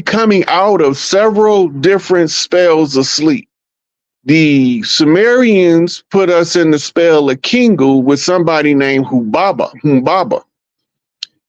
coming out of several different spells of sleep. The Sumerians put us in the spell of Kingu with somebody named Humbaba.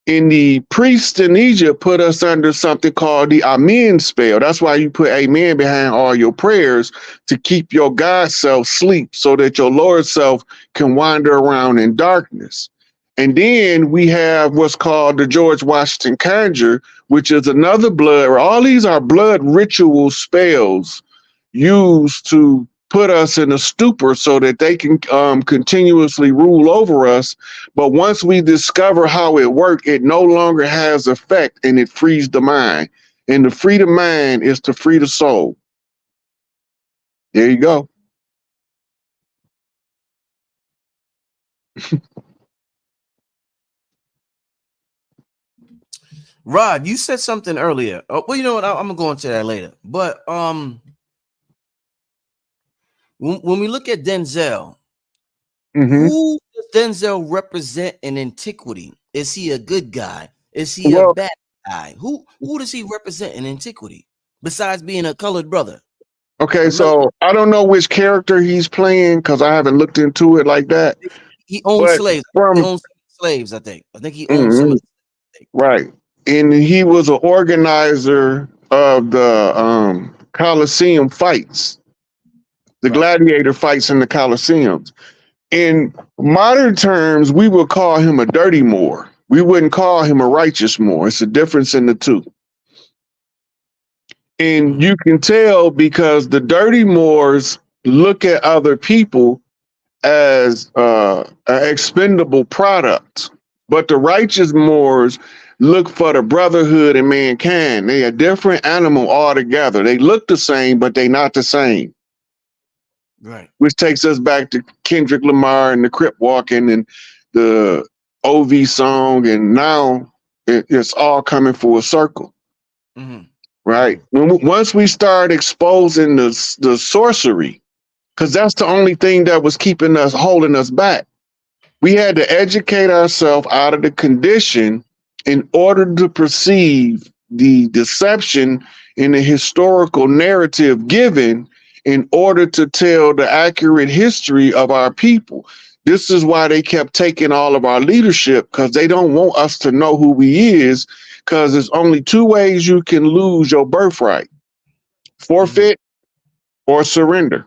And the priests in Egypt put us under something called the Amen spell. That's why you put Amen behind all your prayers, to keep your God self sleep so that your Lord self can wander around in darkness. And then we have what's called the George Washington Conjure, which is another blood. All these are blood ritual spells used to put us in a stupor so that they can continuously rule over us. But once we discover how it works, it no longer has effect, and it frees the mind. And to free the mind is to free the soul. There you go. Rod, you said something earlier. Oh, well, you know what? I'm gonna go into that later. But when we look at Denzel, who does Denzel represent in antiquity? Is he a good guy? Is he a bad guy? Who does he represent in antiquity besides being a colored brother? Okay, so I don't know which character he's playing because I haven't looked into it like that. He owns slaves. He owns slaves, I think. I think he owns some of the right. And he was an organizer of the Colosseum fights, the gladiator fights in the Colosseums. In modern terms, we would call him a dirty Moor. We wouldn't call him a righteous Moor. It's a difference in the two. And you can tell because the dirty Moors look at other people as an expendable product, but the righteous Moors look for the brotherhood in mankind. They are a different animal altogether. They look the same, but they're not the same. Right. Which takes us back to Kendrick Lamar and the Crip Walking and the OV song, and now it's all coming full circle. Right. Once we start exposing the sorcery, because that's the only thing that was holding us back. We had to educate ourselves out of the condition in order to perceive the deception in the historical narrative given in order to tell the accurate history of our people. This is why they kept taking all of our leadership, because they don't want us to know who we is, because there's only two ways you can lose your birthright: forfeit or surrender.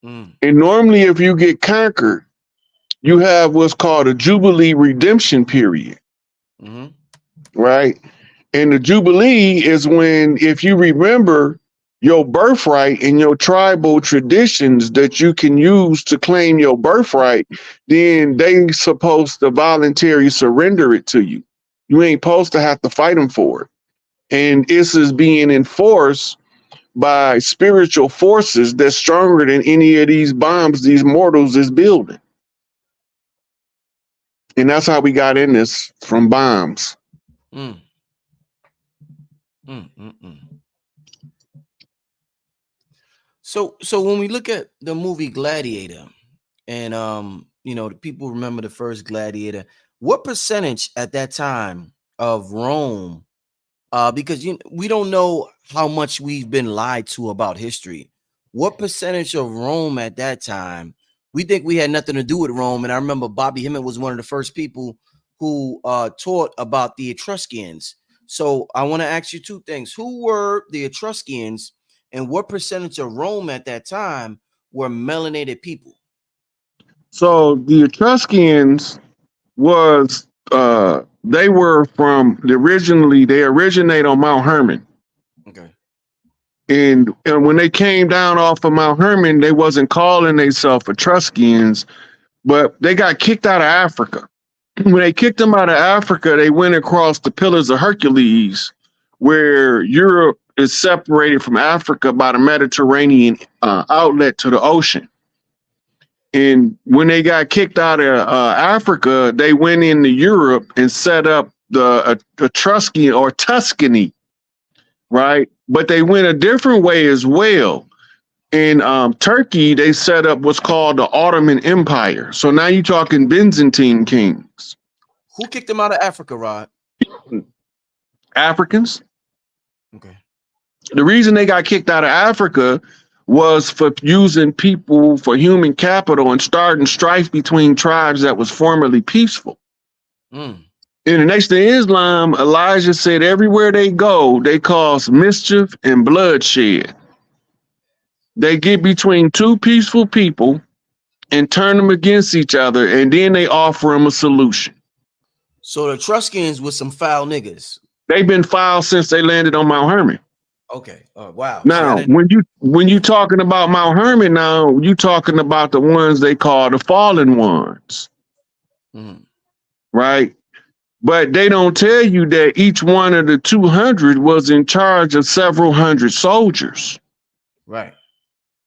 And normally if you get conquered, you have what's called a Jubilee redemption period. Right? And the Jubilee is when, if you remember your birthright and your tribal traditions that you can use to claim your birthright, then they supposed to voluntarily surrender it to you. You ain't supposed to have to fight them for it. And this is being enforced by spiritual forces that's stronger than any of these bombs these mortals is building. And that's how we got in this, from bombs. So when we look at the movie Gladiator, and you know, the people remember the first Gladiator, what percentage at that time of Rome, because we don't know how much we've been lied to about history, what percentage of Rome at that time, we think we had nothing to do with Rome? And I remember Bobby Hemmett was one of the first people who taught about the Etruscans. So I want to ask you two things. Who were the Etruscans, and what percentage of Rome at that time were melanated people? So the Etruscans was, they were they originate on Mount Hermon. Okay. And when they came down off of Mount Hermon, they wasn't calling themselves Etruscans, but they got kicked out of Africa. When they kicked them out of Africa, they went across the Pillars of Hercules, where Europe is separated from Africa by the Mediterranean outlet to the ocean. And when they got kicked out of Africa, they went into Europe and set up the Etruscan or Tuscany, right? But they went a different way as well. In Turkey, they set up what's called the Ottoman Empire. So now you're talking Byzantine kings. Who kicked them out of Africa, Rod? Africans. Okay. The reason they got kicked out of Africa was for using people for human capital and starting strife between tribes that was formerly peaceful. Mm. In the Nation of Islam, Elijah said everywhere they go, they cause mischief and bloodshed. They get between two peaceful people and turn them against each other, and then they offer them a solution. So the Etruscans with some foul niggas. They've been foul since they landed on Mount Hermon. Okay. Wow. Now, when you talking about Mount Hermon, now you talking about the ones they call the fallen ones, right? But they don't tell you that each one of the 200 was in charge of several hundred soldiers. Right.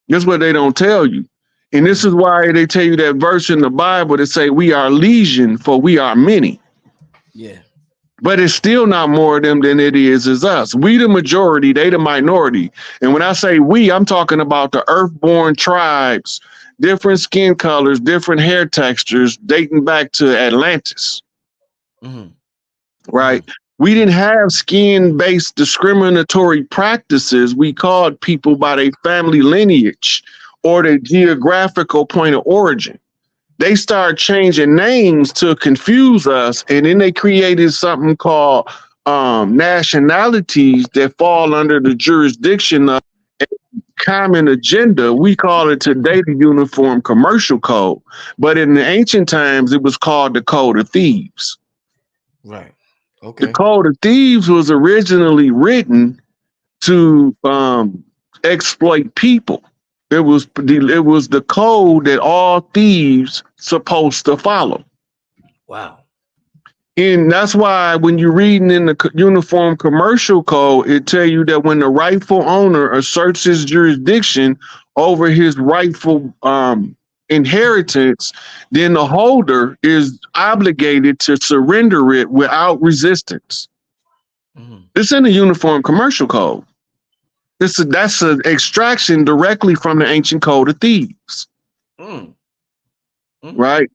That's what they don't tell you. And this is why they tell you that verse in the Bible that say we are legion, for we are many. Yeah. But it's still not more of them than it is us. We the majority, they the minority. And when I say we, I'm talking about the earthborn tribes, different skin colors, different hair textures, dating back to Atlantis. Right? We didn't have skin-based discriminatory practices. We called people by their family lineage or their geographical point of origin. They started changing names to confuse us, and then they created something called nationalities that fall under the jurisdiction of a common agenda. We call it today the Uniform Commercial Code, but in the ancient times, it was called the Code of Thieves. Right. Okay. The Code of Thieves was originally written to exploit people. It was the code that all thieves supposed to follow. Wow. And that's why when you're reading in the Uniform Commercial Code, it tell you that when the rightful owner asserts his jurisdiction over his rightful inheritance, then the holder is obligated to surrender it without resistance. It's in the Uniform Commercial Code. That's an extraction directly from the ancient Code of Thieves. Right?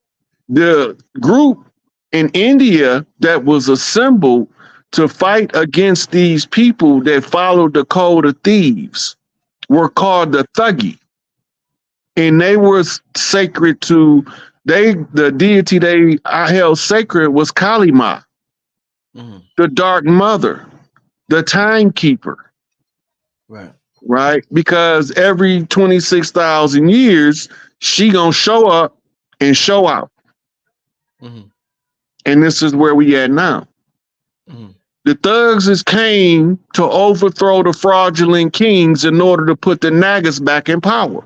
The group in India that was assembled to fight against these people that followed the Code of Thieves were called the Thuggy. And they were sacred to, the deity they held sacred was Kali Ma, the Dark Mother, the Timekeeper. Right? Because every 26,000 years, she gonna show up and show out. And this is where we at now. The thugs came to overthrow the fraudulent kings in order to put the Nagas back in power.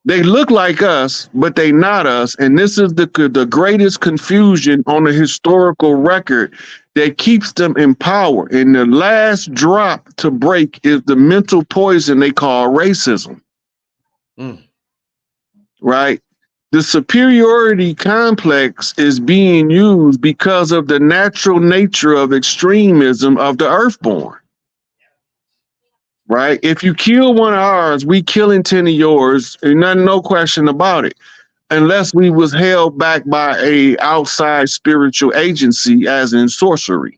They look like us, but they not us. And this is the greatest confusion on the historical record that keeps them in power. And the last drop to break is the mental poison they call racism. Right? The superiority complex is being used because of the natural nature of extremism of the earthborn. Right? If you kill one of ours, we killing 10 of yours, and no question about it. Unless we was held back by a outside spiritual agency, as in sorcery.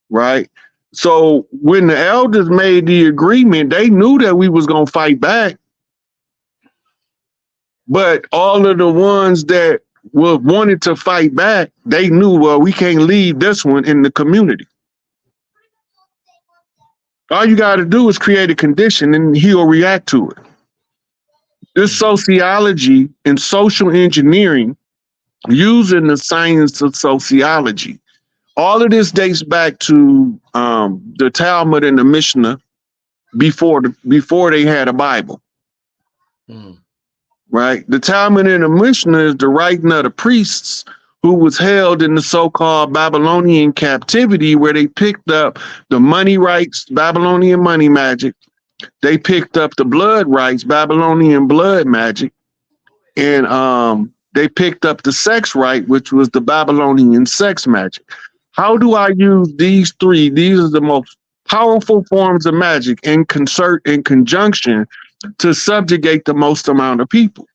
Right? So when the elders made the agreement, they knew that we was gonna fight back. But all of the ones that wanted to fight back, they knew, well, we can't leave this one in the community. All you got to do is create a condition and he'll react to it. This sociology and social engineering using the science of sociology. All of this dates back to the Talmud and the Mishnah before they had a Bible. Right? The Talmud and the Mishnah is the writing of the priests who was held in the so-called Babylonian captivity, where they picked up the money rights, Babylonian money magic. They picked up the blood rights, Babylonian blood magic. And they picked up the sex right, which was the Babylonian sex magic. How do I use these three? These are the most powerful forms of magic in conjunction to subjugate the most amount of people.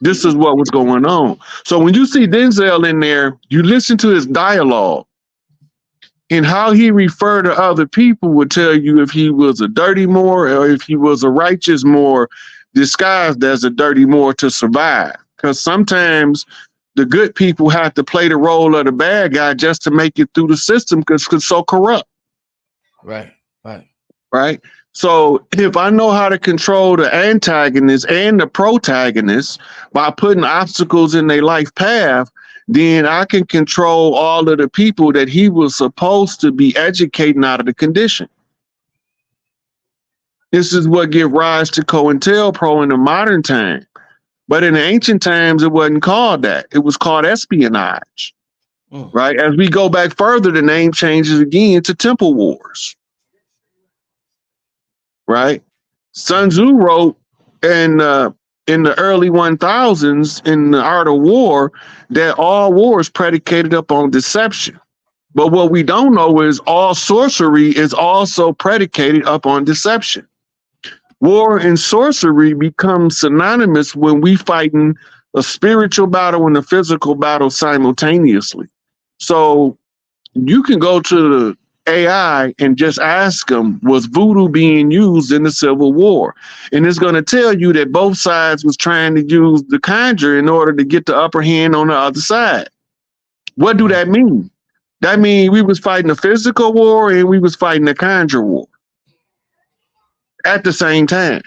This is what was going on. So when you see Denzel in there, you listen to his dialogue. And how he referred to other people would tell you if he was a dirty Moor or if he was a righteous Moor disguised as a dirty Moor to survive. Because sometimes the good people have to play the role of the bad guy just to make it through the system because it's so corrupt. Right. So if I know how to control the antagonist and the protagonist by putting obstacles in their life path, then I can control all of the people that he was supposed to be educating out of the condition. This is what gave rise to COINTELPRO in the modern time. But in the ancient times, it wasn't called that. It was called espionage. Right? As we go back further, the name changes again to Temple Wars. Right? Sun Tzu wrote in the early 1000s in the Art of War that all war is predicated upon deception. But what we don't know is all sorcery is also predicated upon deception. War and sorcery become synonymous when we fighting a spiritual battle and a physical battle simultaneously. So you can go to the AI and just ask them, was voodoo being used in the Civil War? And it's going to tell you that both sides was trying to use the conjure in order to get the upper hand on the other side. What do that mean? That means we was fighting a physical war and we was fighting a conjure war at the same time.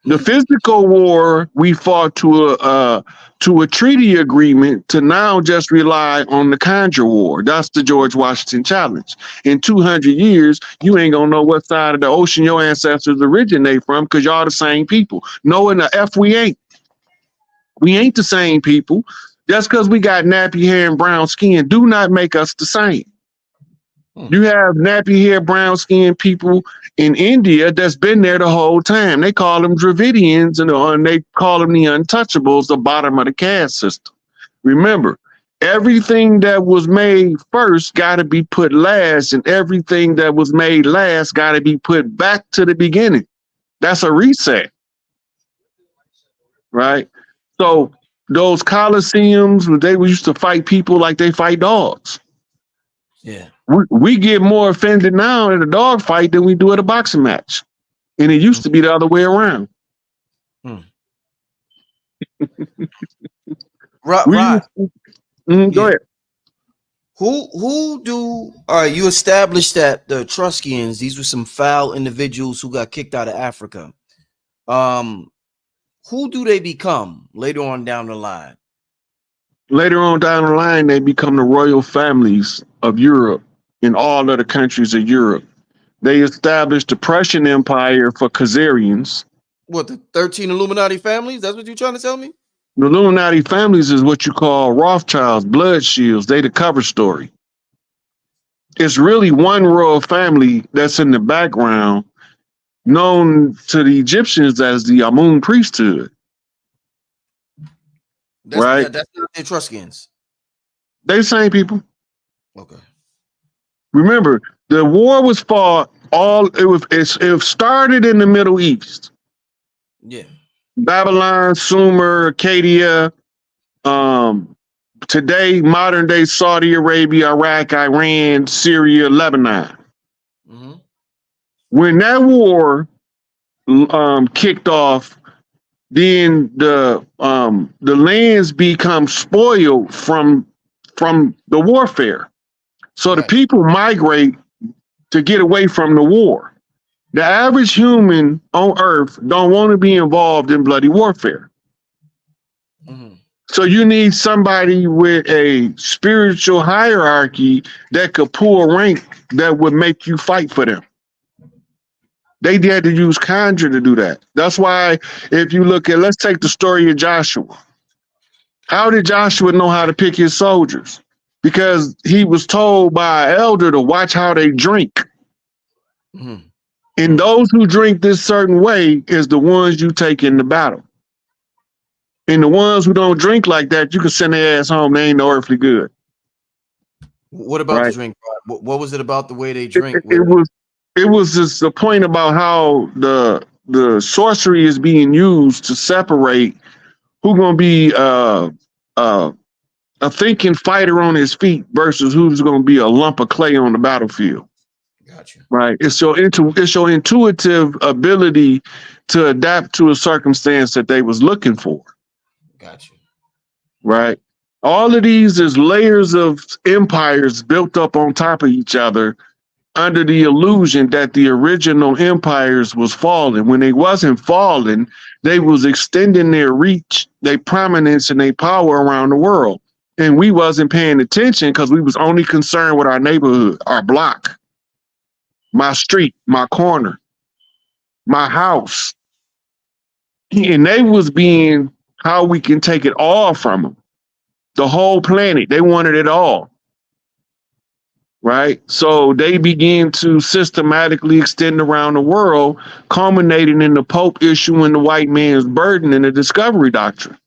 The physical war we fought to a treaty agreement to now just rely on the conjure war. That's the George Washington challenge. In 200 years, you ain't gonna know what side of the ocean your ancestors originate from because y'all the same people. No, in the F we ain't. We ain't the same people. Just because we got nappy hair and brown skin do not make us the same. You have nappy hair, brown skin people in India that's been there the whole time. They call them Dravidians and they call them the untouchables, the bottom of the caste system. Remember, everything that was made first got to be put last, and everything that was made last got to be put back to the beginning. That's a reset, right? So those coliseums, they used to fight people like they fight dogs. Yeah. We get more offended now at a dog fight than we do at a boxing match. And it used to be the other way around. Right. Go ahead. Who do you established that the Etruscans, these were some foul individuals who got kicked out of Africa. Who do they become later on down the line? Later on down the line, they become the royal families of Europe in all of the countries of Europe. They established the Prussian Empire for Khazarians. What, the 13 Illuminati families? That's what you're trying to tell me? The Illuminati families is what you call Rothschilds, blood shields. They the cover story. It's really one royal family that's in the background, known to the Egyptians as the Amun priesthood. Right? That's not the Etruscans. They the same people. Okay. Remember, the war was fought it started in the Middle East. Yeah. Babylon, Sumer, Acadia, today, modern day Saudi Arabia, Iraq, Iran, Syria, Lebanon. When that war kicked off, then the lands become spoiled from the warfare. So the people migrate to get away from the war. The average human on earth don't want to be involved in bloody warfare. So you need somebody with a spiritual hierarchy that could pull rank that would make you fight for them. They had to use conjure to do that. That's why if you look at, let's take the story of Joshua. How did Joshua know how to pick his soldiers? Because he was told by an elder to watch how they drink. And those who drink this certain way is the ones you take in the battle. And the ones who don't drink like that, you can send their ass home. They ain't no earthly good. What about the drink? What was it about the way they drink? It was just the point about how the sorcery is being used to separate who gonna be a thinking fighter on his feet versus who's going to be a lump of clay on the battlefield. Gotcha. Right. It's your intuitive ability to adapt to a circumstance that they was looking for. Gotcha. Right. All of these is layers of empires built up on top of each other under the illusion that the original empires was falling. When they wasn't falling, they was extending their reach, their prominence, and their power around the world. And we wasn't paying attention because we was only concerned with our neighborhood, our block, my street, my corner, my house. And they was being how we can take it all from them. The whole planet, they wanted it all. Right? So they began to systematically extend around the world, culminating in the Pope issuing the white man's burden in the discovery doctrine.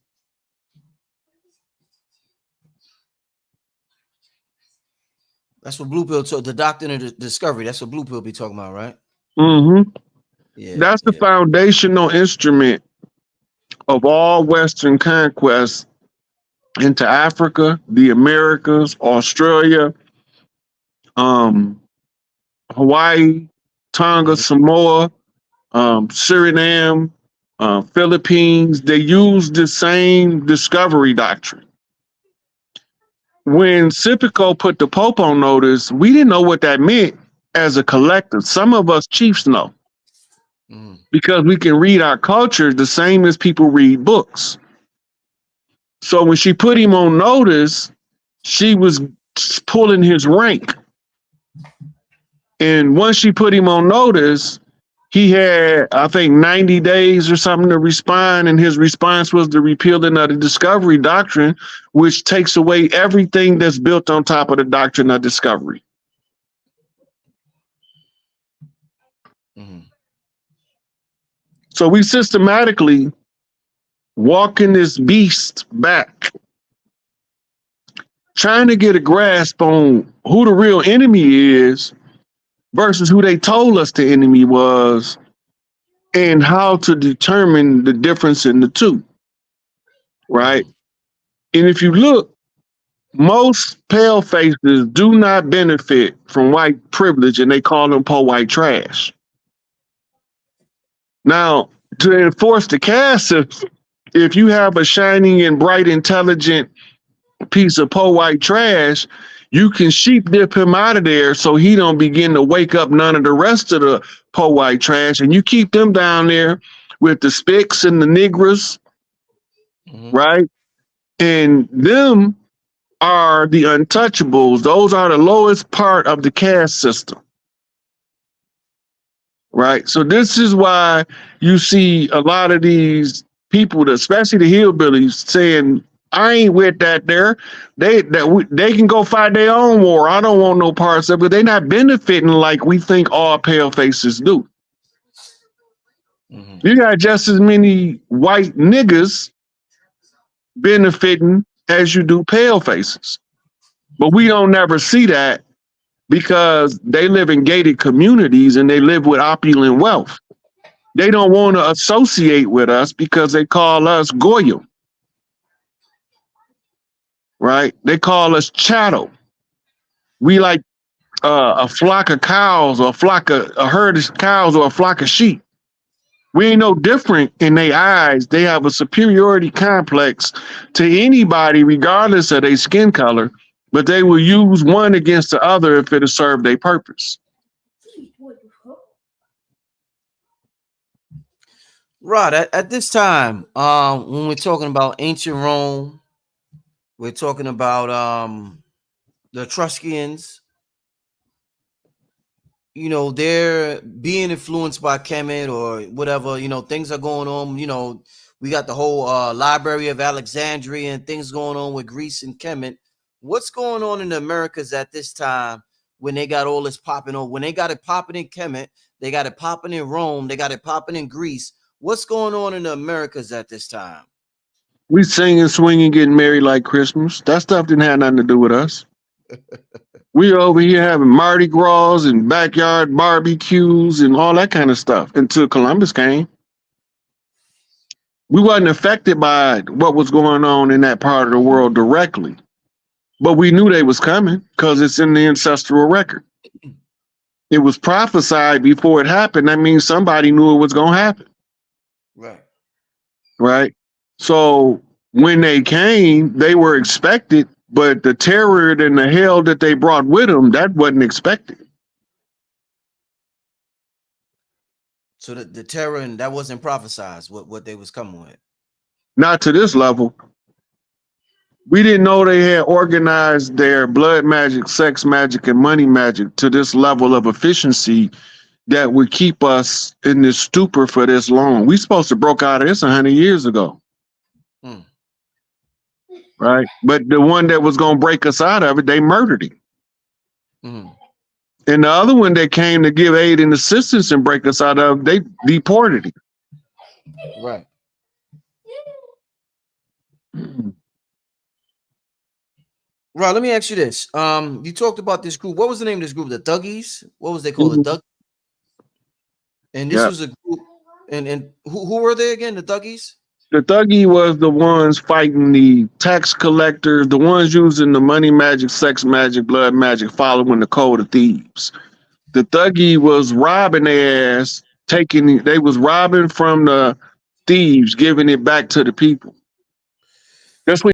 That's what Blue Pill told the doctrine of the discovery. That's what Blue Pill be talking about, right? Mm-hmm. Yeah. That's the foundational instrument of all Western conquests into Africa, the Americas, Australia, Hawaii, Tonga, Samoa, Suriname, Philippines. They use the same discovery doctrine. When Sipico put the Pope on notice, we didn't know what that meant as a collective. Some of us chiefs know because we can read our culture the same as people read books. So when she put him on notice, she was pulling his rank. And once she put him on notice, he had, I think, 90 days or something to respond. And his response was the repealing of the discovery doctrine, which takes away everything that's built on top of the doctrine of discovery. So we systematically walking this beast back, trying to get a grasp on who the real enemy is versus who they told us the enemy was, and how to determine the difference in the two, right? And if you look, most pale faces do not benefit from white privilege, and they call them poor white trash. Now, to enforce the caste, if you have a shining and bright, intelligent piece of poor white trash, you can sheep dip him out of there so he don't begin to wake up none of the rest of the poor white trash. And you keep them down there with the spics and the nigras, right? And them are the untouchables. Those are the lowest part of the caste system, right? So this is why you see a lot of these people, especially the hillbillies, saying, I ain't with that there. They can go fight their own war. I don't want no parts of it. They're not benefiting like we think all pale faces do. You got just as many white niggas benefiting as you do pale faces. But we don't never see that because they live in gated communities and they live with opulent wealth. They don't want to associate with us because they call us Goyim. Right? They call us chattel. We like a flock of cows or a herd of cows or a flock of sheep. We ain't no different in their eyes. They have a superiority complex to anybody, regardless of their skin color, but they will use one against the other if it'll serve their purpose. Right. At this time, when we're talking about ancient Rome, we're talking about the Etruscans. You know, they're being influenced by Kemet or whatever. You know, things are going on. You know, we got the whole Library of Alexandria and things going on with Greece and Kemet. What's going on in the Americas at this time when they got all this popping on? When they got it popping in Kemet, they got it popping in Rome, they got it popping in Greece. What's going on in the Americas at this time? We singing, swinging, getting married like Christmas. That stuff didn't have nothing to do with us. We over here having Mardi Gras and backyard barbecues and all that kind of stuff until Columbus came. We wasn't affected by what was going on in that part of the world directly. but we knew they was coming because it's in the ancestral record. It was prophesied before it happened. That means somebody knew it was going to happen. Right. Right. So when they came, they were expected, but the terror and the hell that they brought with them, that wasn't expected. So the terror, and that wasn't prophesized what they was coming with. Not to this level. We didn't know they had organized their blood magic, sex magic, and money magic to this level of efficiency that would keep us in this stupor for this long. We supposed to broke out of this 100 years ago. Right? But the one that was going to break us out of it, they murdered him. And the other one that came to give aid and assistance and break us out of, they deported him. Right. Right. Let me ask you this. You talked about this group. What was the name of this group? The Thuggies? What was they called? The Thug. And this was a group. And who were they again? The Thuggies? The Thuggy was the ones fighting the tax collectors, the ones using the money magic, sex magic, blood magic, following the code of thieves. The Thuggy was robbing their ass, they was robbing from the thieves, giving it back to the people. That's what